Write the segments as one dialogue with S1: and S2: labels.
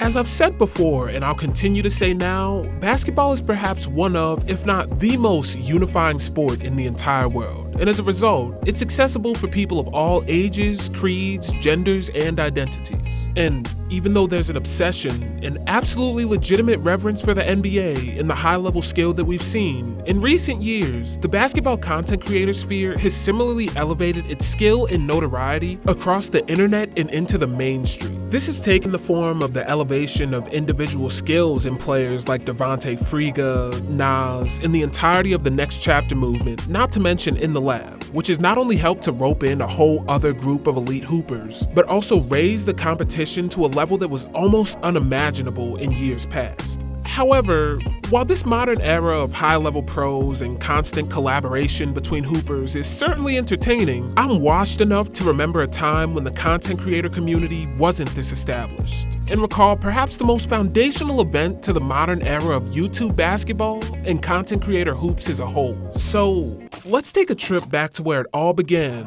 S1: As I've said before, and I'll continue to say now, basketball is perhaps one of, if not the most unifying sport in the entire world. And as a result, it's accessible for people of all ages, creeds, genders, and identities. And even though there's an obsession, an absolutely legitimate reverence for the NBA and the high-level skill that we've seen, in recent years, the basketball content creator sphere has similarly elevated its skill and notoriety across the internet and into the mainstream. This has taken the form of the elevation of individual skills in players like Devontae Friga, Nas, and the entirety of the Next Chapter movement, not to mention In the Lab, which has not only helped to rope in a whole other group of elite hoopers, but also raised the competition to a level that was almost unimaginable in years past. However, while this modern era of high-level pros and constant collaboration between hoopers is certainly entertaining, I'm washed enough to remember a time when the content creator community wasn't this established, and recall perhaps the most foundational event to the modern era of YouTube basketball and content creator hoops as a whole. So, let's take a trip back to where it all began,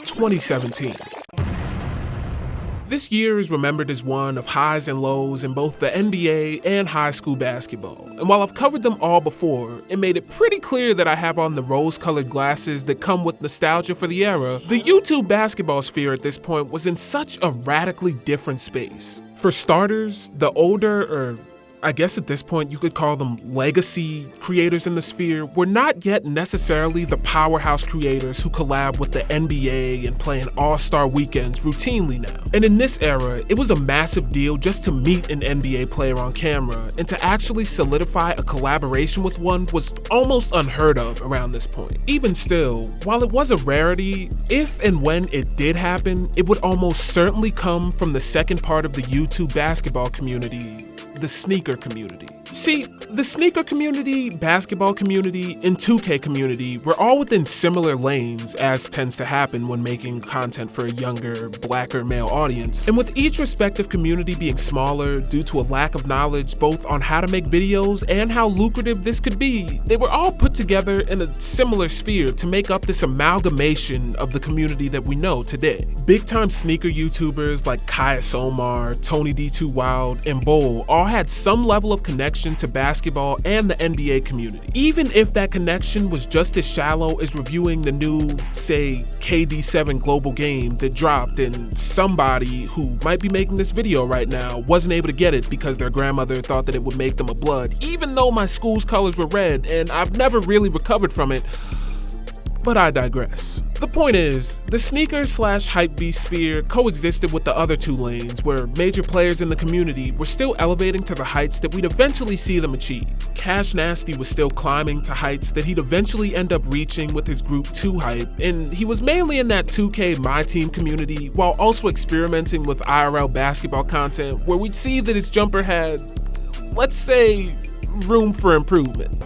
S1: 2017. This year is remembered as one of highs and lows in both the NBA and high school basketball. And while I've covered them all before and made it pretty clear that I have on the rose-colored glasses that come with nostalgia for the era, the YouTube basketball sphere at this point was in such a radically different space. For starters, the older, or I guess at this point you could call them legacy creators in the sphere, were not yet necessarily the powerhouse creators who collab with the NBA and play in all-star weekends routinely now. And in this era, it was a massive deal just to meet an NBA player on camera, and to actually solidify a collaboration with one was almost unheard of around this point. Even still, while it was a rarity, if and when it did happen, it would almost certainly come from the second part of the YouTube basketball community, the sneaker community. See, the sneaker community, basketball community, and 2K community were all within similar lanes, as tends to happen when making content for a younger, blacker male audience, and with each respective community being smaller due to a lack of knowledge both on how to make videos and how lucrative this could be, they were all put together in a similar sphere to make up this amalgamation of the community that we know today. Big-time sneaker YouTubers like Kaya Somar, Tony D2 Wild, and Bowl all had some level of connection to basketball and the NBA community, even if that connection was just as shallow as reviewing the new, say, KD7 global game that dropped and somebody who might be making this video right now wasn't able to get it because their grandmother thought that it would make them a blood, even though my school's colors were red and I've never really recovered from it. But I digress. The point is, the sneaker/hypebeast sphere coexisted with the other two lanes where major players in the community were still elevating to the heights that we'd eventually see them achieve. Cash Nasty was still climbing to heights that he'd eventually end up reaching with his group 2Hype, and he was mainly in that 2K My Team community while also experimenting with IRL basketball content where we'd see that his jumper had, let's say, room for improvement.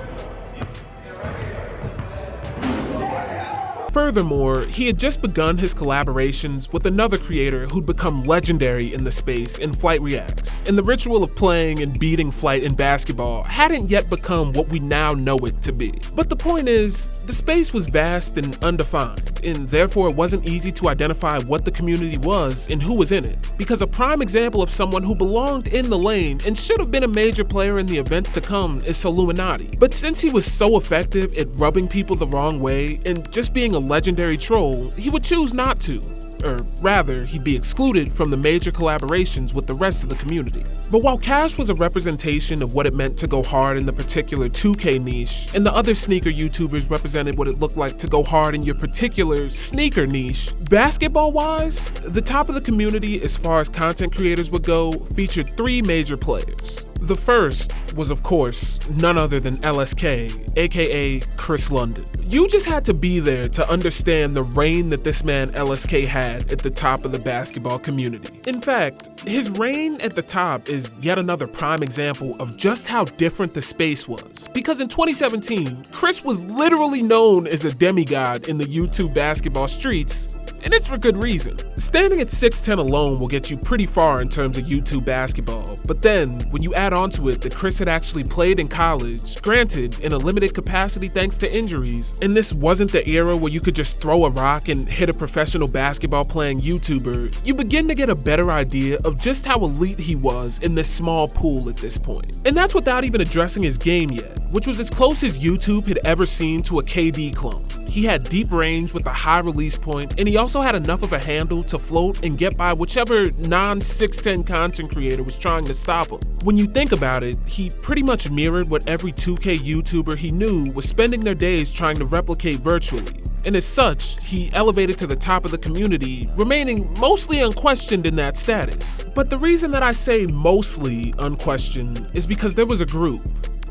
S1: Furthermore, he had just begun his collaborations with another creator who'd become legendary in the space in Flight Reacts, and the ritual of playing and beating Flight in basketball hadn't yet become what we now know it to be. But the point is, the space was vast and undefined, and therefore it wasn't easy to identify what the community was and who was in it, because a prime example of someone who belonged in the lane and should have been a major player in the events to come is Soluminati. But since he was so effective at rubbing people the wrong way and just being a legendary troll, he would choose not to. Or rather, he'd be excluded from the major collaborations with the rest of the community. But while Cash was a representation of what it meant to go hard in the particular 2K niche, and the other sneaker YouTubers represented what it looked like to go hard in your particular sneaker niche, basketball-wise, the top of the community as far as content creators would go featured three major players. The first was, of course, none other than LSK, aka Chris London. You just had to be there to understand the reign that this man LSK had at the top of the basketball community. In fact, his reign at the top is yet another prime example of just how different the space was. Because in 2017, Chris was literally known as a demigod in the YouTube basketball streets, and it's for good reason. Standing at 6'10" alone will get you pretty far in terms of YouTube basketball, but then, when you add onto it that Chris had actually played in college, granted in a limited capacity thanks to injuries, and this wasn't the era where you could just throw a rock and hit a professional basketball playing YouTuber, you begin to get a better idea of just how elite he was in this small pool at this point. And that's without even addressing his game yet, which was as close as YouTube had ever seen to a KD clone. He had deep range with a high release point, and he also had enough of a handle to float and get by whichever non-6'10" content creator was trying to stop him. When you think about it, he pretty much mirrored what every 2K YouTuber he knew was spending their days trying to replicate virtually. And as such, he elevated to the top of the community, remaining mostly unquestioned in that status. But the reason that I say mostly unquestioned is because there was a group,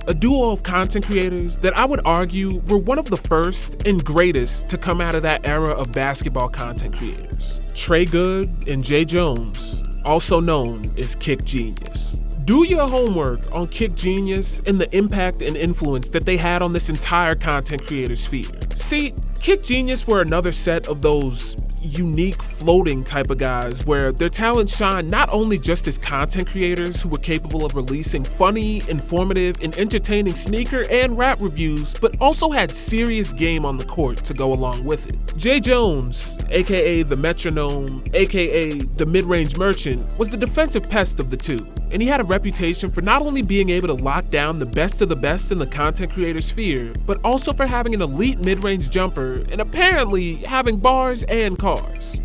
S1: a duo of content creators that I would argue were one of the first and greatest to come out of that era of basketball content creators. Trey Good and Jay Jones, also known as Kick Genius. Do your homework on Kick Genius and the impact and influence that they had on this entire content creator sphere. See, Kick Genius were another set of those unique floating type of guys where their talent shined not only just as content creators who were capable of releasing funny, informative, and entertaining sneaker and rap reviews, but also had serious game on the court to go along with it. Jay Jones, aka the Metronome, aka the Mid-Range Merchant, was the defensive pest of the two, and he had a reputation for not only being able to lock down the best of the best in the content creator sphere, but also for having an elite mid-range jumper and apparently having bars and cars.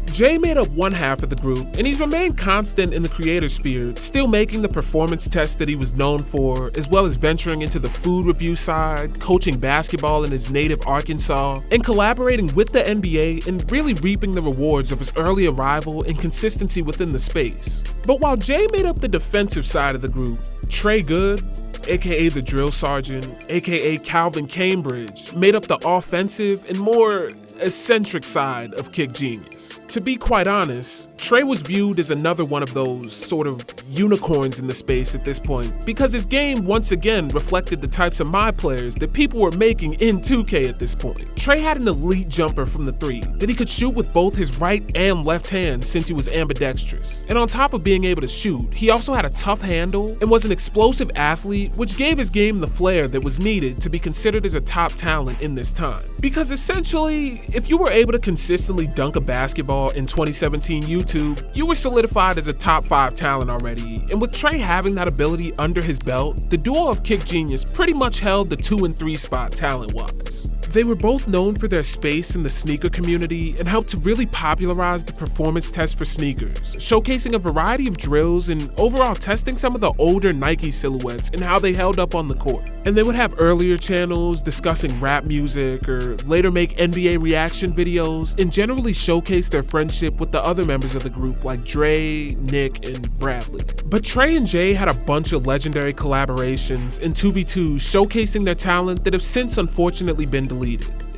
S1: Jay made up one half of the group, and he's remained constant in the creator sphere, still making the performance tests that he was known for, as well as venturing into the food review side, coaching basketball in his native Arkansas, and collaborating with the NBA and really reaping the rewards of his early arrival and consistency within the space. But while Jay made up the defensive side of the group, Trey Good, aka the Drill Sergeant, aka Calvin Cambridge, made up the offensive and more eccentric side of Kick Genius. To be quite honest, Trey was viewed as another one of those sort of unicorns in the space at this point, because his game once again reflected the types of my players that people were making in 2K at this point. Trey had an elite jumper from the three that he could shoot with both his right and left hand since he was ambidextrous. And on top of being able to shoot, he also had a tough handle and was an explosive athlete, which gave his game the flair that was needed to be considered as a top talent in this time. Because essentially, if you were able to consistently dunk a basketball in 2017 YouTube, you were solidified as a top 5 talent already, and with Trey having that ability under his belt, the duo of Kick Genius pretty much held the 2 and 3 spot talent-wise. They were both known for their space in the sneaker community and helped to really popularize the performance test for sneakers, showcasing a variety of drills and overall testing some of the older Nike silhouettes and how they held up on the court. And they would have earlier channels discussing rap music or later make NBA reaction videos and generally showcase their friendship with the other members of the group like Dre, Nick, and Bradley. But Trey and Jay had a bunch of legendary collaborations and 2v2s showcasing their talent that have since unfortunately been deleted.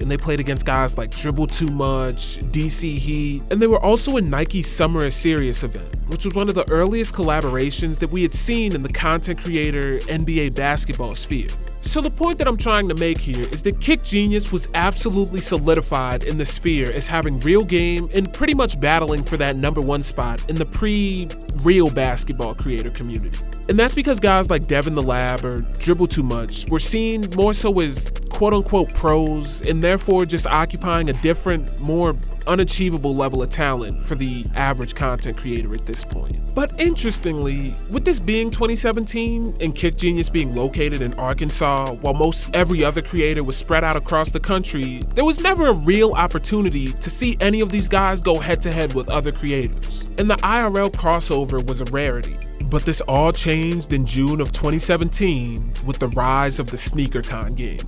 S1: And they played against guys like Dribble Too Much, DC Heat, and they were also in Nike's Summer of Serious event, which was one of the earliest collaborations that we had seen in the content creator NBA basketball sphere. So the point that I'm trying to make here is that Kick Genius was absolutely solidified in the sphere as having real game and pretty much battling for that #1 spot in the pre-real basketball creator community. And that's because guys like Devin the Lab or Dribble Too Much were seen more so as quote-unquote pros and therefore just occupying a different, more unachievable level of talent for the average content creator at this point. But interestingly, with this being 2017 and Kick Genius being located in Arkansas while most every other creator was spread out across the country, there was never a real opportunity to see any of these guys go head-to-head with other creators. And the IRL crossover was a rarity. But this all changed in June of 2017 with the rise of the SneakerCon game.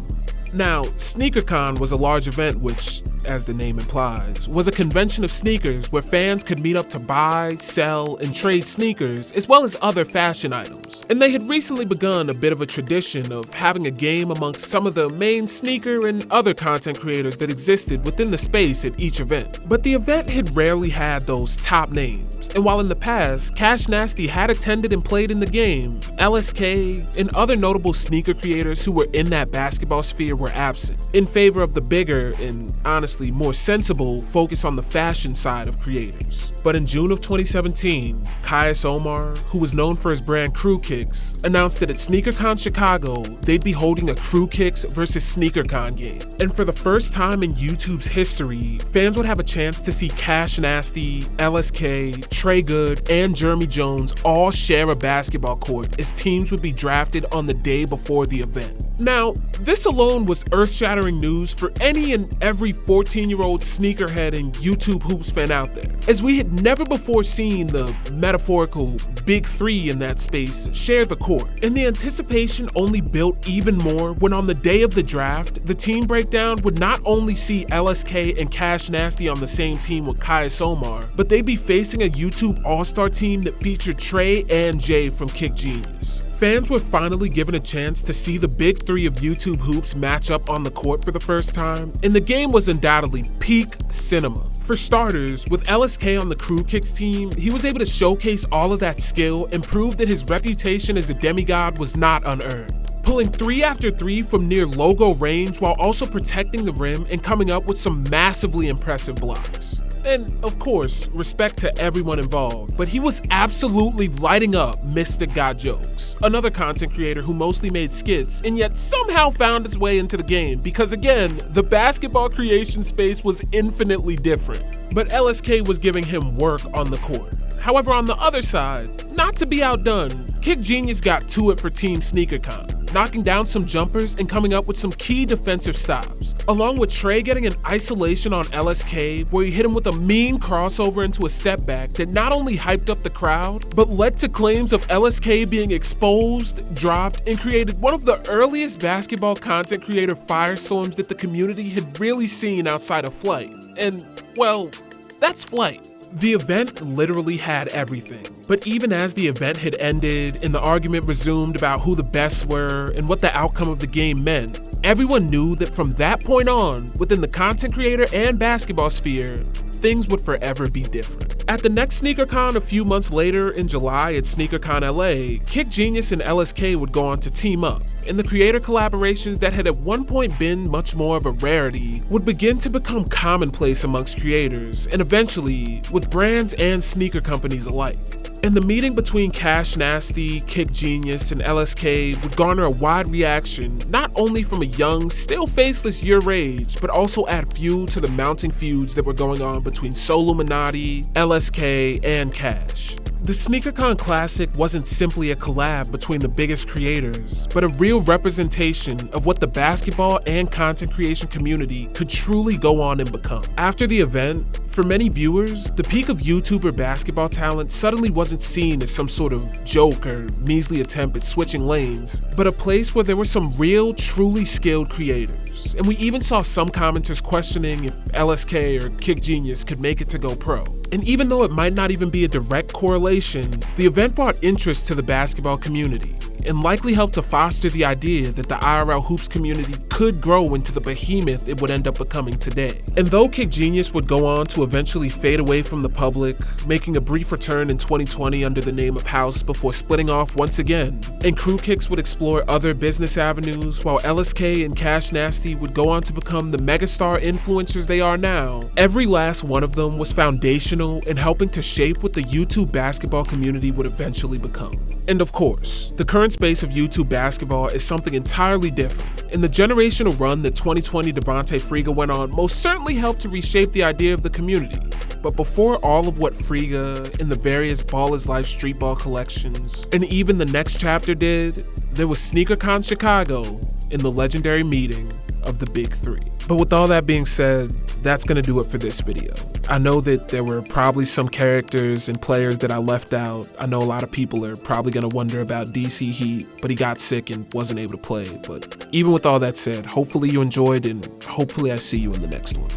S1: Now, SneakerCon was a large event which, as the name implies, was a convention of sneakers where fans could meet up to buy, sell, and trade sneakers, as well as other fashion items. And they had recently begun a bit of a tradition of having a game amongst some of the main sneaker and other content creators that existed within the space at each event. But the event had rarely had those top names, and while in the past, Cash Nasty had attended and played in the game, LSK and other notable sneaker creators who were in that basketball sphere were absent, in favor of the bigger and honestly honestly more sensible focus on the fashion side of creators. But in June of 2017, Caius Omar, who was known for his brand Crew Kicks, announced that at SneakerCon Chicago, they'd be holding a Crew Kicks versus SneakerCon game. And for the first time in YouTube's history, fans would have a chance to see Cash Nasty, LSK, Trey Good, and Jeremy Jones all share a basketball court as teams would be drafted on the day before the event. Now, this alone was earth-shattering news for any and every 14-year-old sneakerhead and YouTube hoops fan out there, as we had never before seen the metaphorical big three in that space share the court. And the anticipation only built even more when on the day of the draft, the team breakdown would not only see LSK and Cash Nasty on the same team with Caius Omar, but they'd be facing a YouTube All-Star team that featured Trey and Jay from Kick Genius. Fans were finally given a chance to see the big three of YouTube hoops match up on the court for the first time, and the game was undoubtedly peak cinema. For starters, with LSK on the Crew Kicks team, he was able to showcase all of that skill and prove that his reputation as a demigod was not unearned, pulling 3 after 3 from near logo range while also protecting the rim and coming up with some massively impressive blocks. And of course, respect to everyone involved, but he was absolutely lighting up Mystic Got Jokes, another content creator who mostly made skits and yet somehow found his way into the game because again, the basketball creation space was infinitely different, but LSK was giving him work on the court. However, on the other side, not to be outdone, Kick Genius got to it for Team SneakerCon, knocking down some jumpers and coming up with some key defensive stops, along with Trey getting an isolation on LSK where he hit him with a mean crossover into a step back that not only hyped up the crowd, but led to claims of LSK being exposed, dropped, and created one of the earliest basketball content creator firestorms that the community had really seen outside of Flight. And, well, that's Flight. The event literally had everything, but even as the event had ended and the argument resumed about who the best were and what the outcome of the game meant, everyone knew that from that point on, within the content creator and basketball sphere, things would forever be different. At the next SneakerCon a few months later in July at SneakerCon LA, Kick Genius and LSK would go on to team up, and the creator collaborations that had at one point been much more of a rarity would begin to become commonplace amongst creators, and eventually with brands and sneaker companies alike. And the meeting between Cash Nasty, Kick Genius, and LSK would garner a wide reaction, not only from a young, still faceless your age, but also add fuel to the mounting feuds that were going on between Soluminati, LSK, and Cash. The SneakerCon Classic wasn't simply a collab between the biggest creators, but a real representation of what the basketball and content creation community could truly go on and become. After the event, for many viewers, the peak of YouTuber basketball talent suddenly wasn't seen as some sort of joke or measly attempt at switching lanes, but a place where there were some real, truly skilled creators. And we even saw some commenters questioning if LSK or Kick Genius could make it to go pro. And even though it might not even be a direct correlation, the event brought interest to the basketball community and likely helped to foster the idea that the IRL hoops community could grow into the behemoth it would end up becoming today. And though Kick Genius would go on to eventually fade away from the public, making a brief return in 2020 under the name of House before splitting off once again, and Crew Kicks would explore other business avenues while LSK and Cash Nasty would go on to become the megastar influencers they are now, every last one of them was foundational in helping to shape what the YouTube basketball community would eventually become. And of course, the current space of YouTube basketball is something entirely different, and the generational run that 2020 Devontae Friga went on most certainly helped to reshape the idea of the community. But before all of what Friga and the various Ball is Life streetball collections, and even the next chapter did, there was SneakerCon Chicago and the legendary meeting of the Big Three. But with all that being said, that's gonna do it for this video. I know that there were probably some characters and players that I left out. I know a lot of people are probably gonna wonder about DC Heat, but he got sick and wasn't able to play. But even with all that said, hopefully you enjoyed and hopefully I see you in the next one.